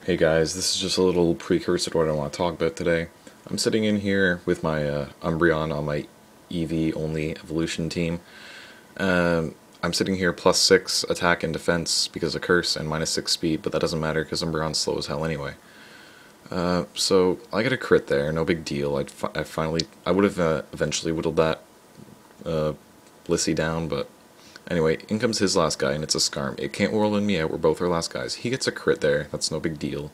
Hey guys, this is just a little precursor to what I want to talk about today. I'm sitting in here with my Umbreon on my EV only evolution team. I'm sitting here plus 6 attack and defense because of curse and minus 6 speed, but that doesn't matter because Umbreon's slow as hell anyway. So I get a crit there, no big deal. I would have eventually whittled that Blissey down, but anyway, in comes his last guy, and it's a Skarm. It can't whirl in me out, we're both our last guys. He gets a crit there, that's no big deal.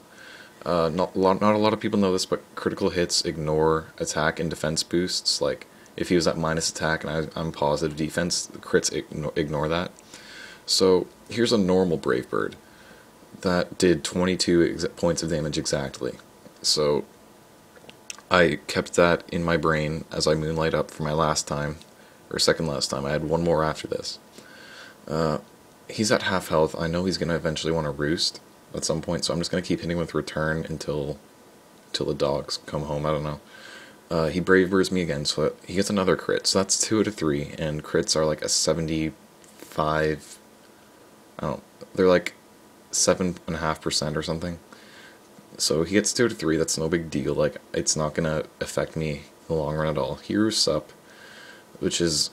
Not a lot of people know this, but critical hits ignore attack and defense boosts. Like, if he was at minus attack and I'm positive defense, the crits ignore that. So, here's a normal Brave Bird that did 22 points of damage exactly. So, I kept that in my brain as I moonlight up for my last time, or second last time. I had one more after this. He's at half health. I know he's going to eventually want to roost at some point, so I'm just going to keep hitting with return until the dogs come home. I don't know. He Brave Birds me again, so he gets another crit. So that's 2 out of 3, and crits are like a 75. I don't. They're like 7.5% or something. So he gets 2 out of 3. That's no big deal. Like, it's not gonna affect me in the long run at all. He roosts up, which is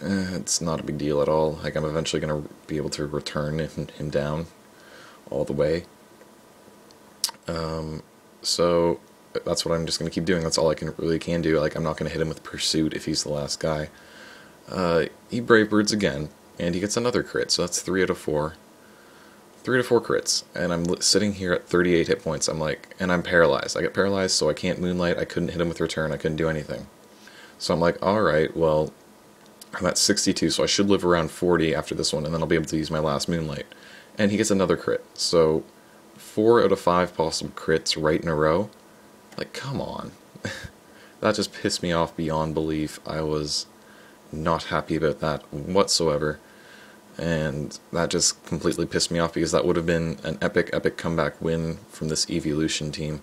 it's not a big deal at all. Like, I'm eventually gonna be able to return him down all the way. So that's what I'm just gonna keep doing. That's all I really can do. Like, I'm not gonna hit him with pursuit if he's the last guy. He Brave Birds again, and he gets another crit. So that's 3 out of 4. 3 to 4 crits, and I'm sitting here at 38 hit points. I'm like, and I'm paralyzed. I get paralyzed, so I can't moonlight. I couldn't hit him with return. I couldn't do anything. So I'm like, alright, well, I'm at 62, so I should live around 40 after this one, and then I'll be able to use my last moonlight. And he gets another crit. So 4 out of 5 possible crits right in a row. Like, come on. That just pissed me off beyond belief. I was not happy about that whatsoever. And that just completely pissed me off because that would have been an epic comeback win from this Eeveelution team.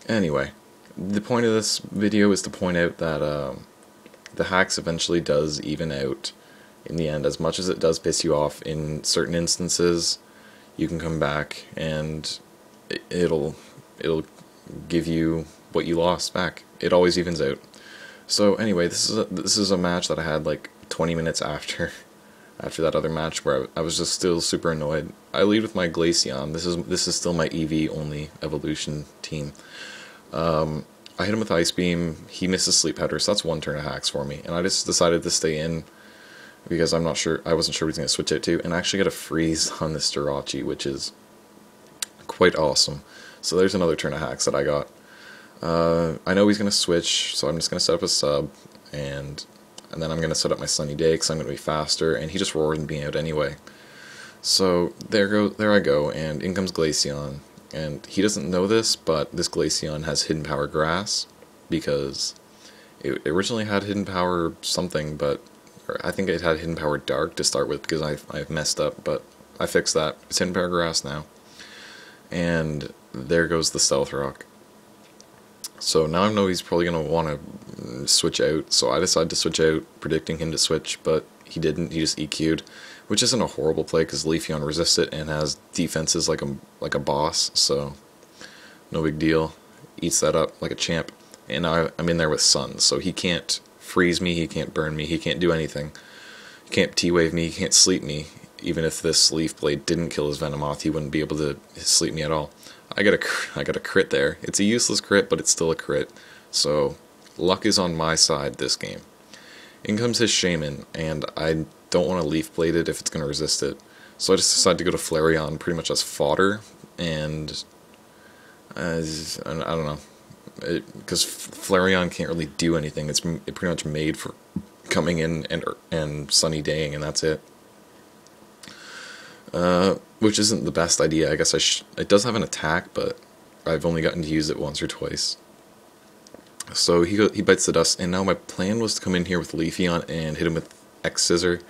Anyway, the point of this video is to point out that the hacks eventually does even out in the end. As much as it does piss you off in certain instances, you can come back and it'll give you what you lost back. It always evens out. So anyway, this is a match that I had like 20 minutes after that other match where I was just still super annoyed. I lead with my Glaceon. This is still my EV only evolution team. I hit him with Ice Beam. He misses Sleep Powder, so that's 1 turn of hacks for me. And I just decided to stay in because I wasn't sure what he's going to switch out to, and I actually get a freeze on this Jirachi, which is quite awesome. So there's another turn of hacks that I got. I know he's going to switch, so I'm just going to set up a sub, and then I'm going to set up my Sunny Day because I'm going to be faster, and he just roared me out anyway. So there I go, and in comes Glaceon. And he doesn't know this, but this Glaceon has Hidden Power Grass, because it originally had Hidden Power something, but I think it had Hidden Power Dark to start with because I've messed up, but I fixed that. It's Hidden Power Grass now. And there goes the Stealth Rock. So now I know he's probably going to want to switch out, so I decided to switch out, predicting him to switch, but he didn't. He just EQ'd, which isn't a horrible play because Leafeon resists it and has defenses like a boss, so no big deal. Eats that up like a champ, and now I'm in there with Sun, so he can't freeze me, he can't burn me, he can't do anything. He can't T-Wave me, he can't sleep me. Even if this Leaf Blade didn't kill his Venomoth, he wouldn't be able to sleep me at all. I got a crit there. It's a useless crit, but it's still a crit. So luck is on my side this game. In comes his Shaman, and I don't want to Leaf Blade it if it's going to resist it. So I just decided to go to Flareon pretty much as fodder, and I don't know, because Flareon can't really do anything. It's pretty much made for coming in and Sunny Daying, and that's it. Which isn't the best idea. I guess it does have an attack, but I've only gotten to use it once or twice. So he bites the dust, and now my plan was to come in here with Leafeon and hit him with X-Scissor,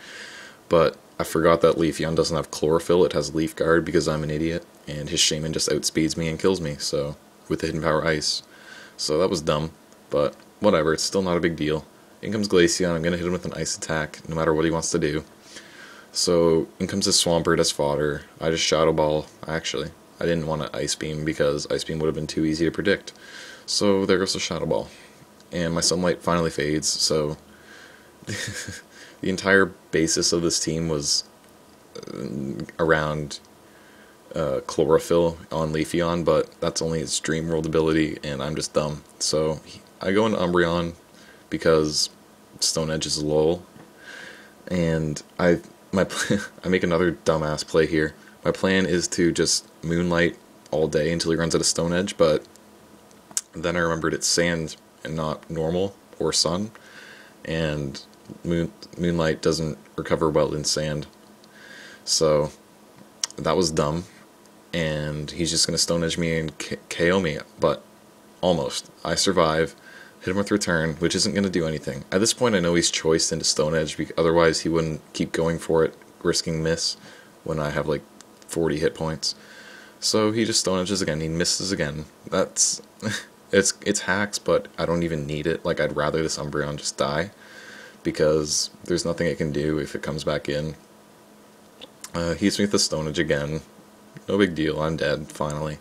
but I forgot that Leafeon doesn't have Chlorophyll, it has Leaf Guard because I'm an idiot, and his Shaman just outspeeds me and kills me, so, with the Hidden Power Ice. So that was dumb, but whatever, it's still not a big deal. In comes Glaceon, I'm going to hit him with an Ice attack, no matter what he wants to do. So in comes his Swampert as fodder. I just Shadow Ball. Actually, I didn't want to Ice Beam because Ice Beam would have been too easy to predict. So there goes the Shadow Ball. And my Sunlight finally fades, so the entire basis of this team was around Chlorophyll on Leafeon, but that's only its Dream World ability, and I'm just dumb. So I go into Umbreon because Stone Edge is lol, and I make another dumbass play here. My plan is to just Moonlight all day until he runs out of Stone Edge, but then I remembered it's Sand and not normal or Sun, and Moonlight doesn't recover well in Sand, so that was dumb. And he's just gonna Stone Edge me and KO me, but almost. I survive, hit him with Return, which isn't gonna do anything. At this point, I know he's choiced into Stone Edge, otherwise he wouldn't keep going for it, risking miss when I have like 40 hit points. So he just Stone Edges again. He misses again. That's it's hacks, but I don't even need it. Like, I'd rather this Umbreon just die because there's nothing it can do if it comes back in. He hits me with the Stone Edge again. No big deal, I'm dead, finally.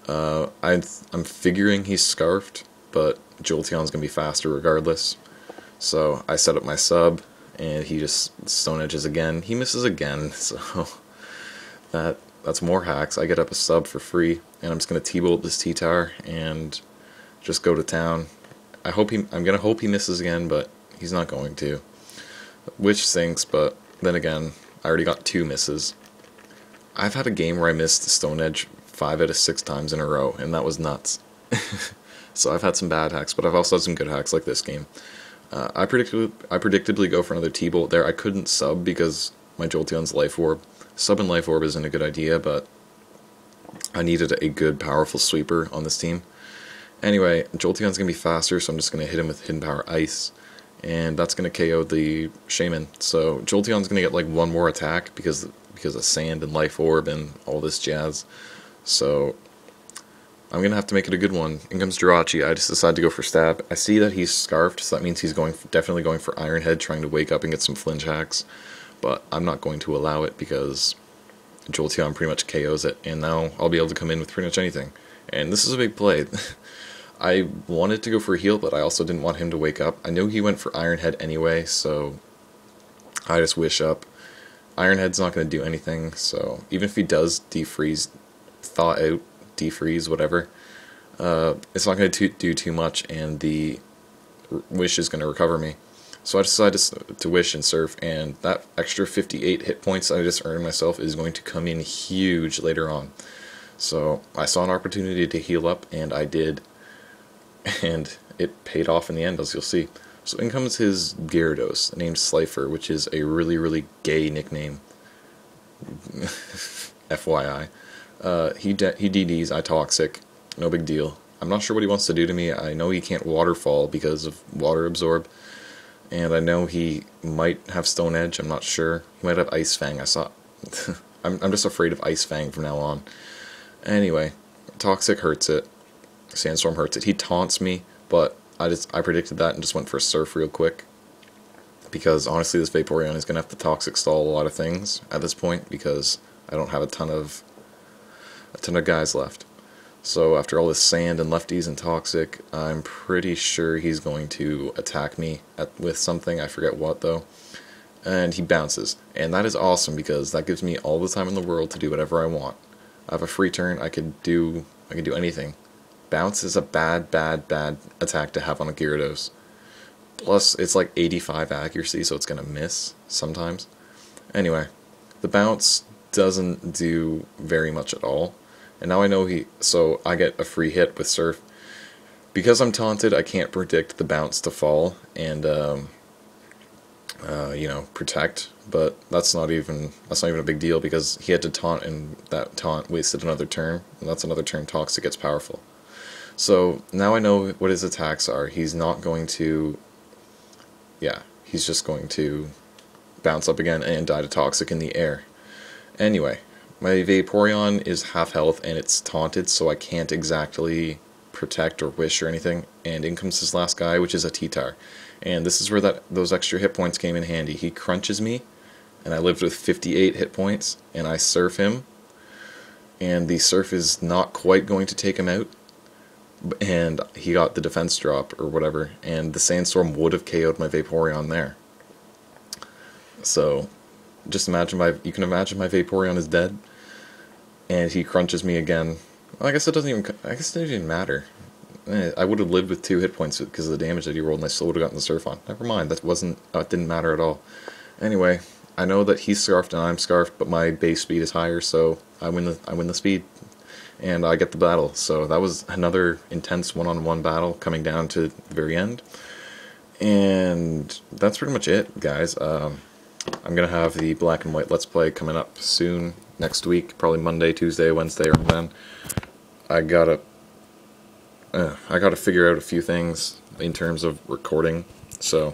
I'm figuring he's Scarfed, but Jolteon's going to be faster regardless. So I set up my sub, and he just Stone Edges again. He misses again, so that's more hacks. I get up a sub for free, and I'm just going to T-Bolt this T-Tower and just go to town. I'm going to hope he misses again, but he's not going to. Which stinks, but then again, I already got 2 misses. I've had a game where I missed the Stone Edge 5 out of 6 times in a row, and that was nuts. So I've had some bad hacks, but I've also had some good hacks like this game. I predictably go for another T-Bolt there. I couldn't sub because my Jolteon's Life Orb. Sub and Life Orb isn't a good idea, but I needed a good, powerful sweeper on this team. Anyway, Jolteon's going to be faster, so I'm just going to hit him with Hidden Power Ice, and that's going to KO the Shaman. So Jolteon's going to get like 1 more attack because of Sand and Life Orb and all this jazz. So I'm going to have to make it a good one. In comes Jirachi. I just decided to go for Stab. I see that he's Scarfed, so that means he's definitely going for Iron Head, trying to wake up and get some flinch hacks. But I'm not going to allow it because Jolteon pretty much KOs it, and now I'll be able to come in with pretty much anything. And this is a big play. I wanted to go for a heal, but I also didn't want him to wake up. I knew he went for Iron Head anyway, so I just wish up. Iron Head's not going to do anything, so even if he does defreeze, thaw out, defreeze, whatever, it's not going to do too much, and the wish is going to recover me. So I decided to wish and surf, and that extra 58 hit points I just earned myself is going to come in huge later on. So I saw an opportunity to heal up, and I did, and it paid off in the end, as you'll see. So in comes his Gyarados, named Slifer, which is a really, really gay nickname. FYI. He DDs, I Toxic, no big deal. I'm not sure what he wants to do to me. I know he can't Waterfall because of Water Absorb, and I know he might have Stone Edge, I'm not sure. He might have Ice Fang, I saw. I'm just afraid of Ice Fang from now on. Anyway, Toxic hurts it. Sandstorm hurts it. He taunts me, but I predicted that and just went for a Surf real quick. Because honestly, this Vaporeon is going to have to Toxic stall a lot of things at this point because I don't have a ton of guys left. So after all this Sand and Lefties and Toxic, I'm pretty sure he's going to attack me with something. I forget what though. And he bounces. And that is awesome because that gives me all the time in the world to do whatever I want. I have a free turn. I could do anything. Bounce is a bad attack to have on a Gyarados. Plus, it's like 85 accuracy, so it's going to miss sometimes. Anyway, the Bounce doesn't do very much at all. And now I know so I get a free hit with Surf. Because I'm taunted, I can't predict the Bounce to fall and, protect. But that's not even a big deal because he had to taunt, and that taunt wasted another turn. And that's another turn Toxic gets powerful. So now I know what his attacks are. He's not going to... Yeah, he's just going to bounce up again and die to Toxic in the air. Anyway, my Vaporeon is half health and it's taunted, so I can't exactly protect or wish or anything. And in comes this last guy, which is a T-Tar. And this is where those extra hit points came in handy. He crunches me, and I lived with 58 hit points, and I surf him, and the surf is not quite going to take him out, and he got the defense drop or whatever, and the sandstorm would have KO'd my Vaporeon there. So just imagine you can imagine my Vaporeon is dead, and he crunches me again. Well, I guess it doesn't even matter. I would have lived with 2 hit points because of the damage that he rolled, and I still would have gotten the surf on. Never mind, it didn't matter at all. Anyway, I know that he's scarfed and I'm scarfed, but my base speed is higher, so I win the speed, and I get the battle. So that was another intense one-on-one battle coming down to the very end, and that's pretty much it, guys. I'm gonna have the Black and White Let's Play coming up soon, next week, probably Monday, Tuesday, Wednesday, or then. I gotta figure out a few things in terms of recording, so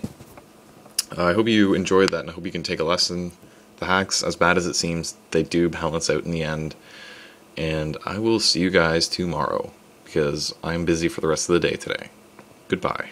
I hope you enjoyed that, and I hope you can take a lesson. The hacks, as bad as it seems, they do balance out in the end, and I will see you guys tomorrow, because I'm busy for the rest of the day today. Goodbye.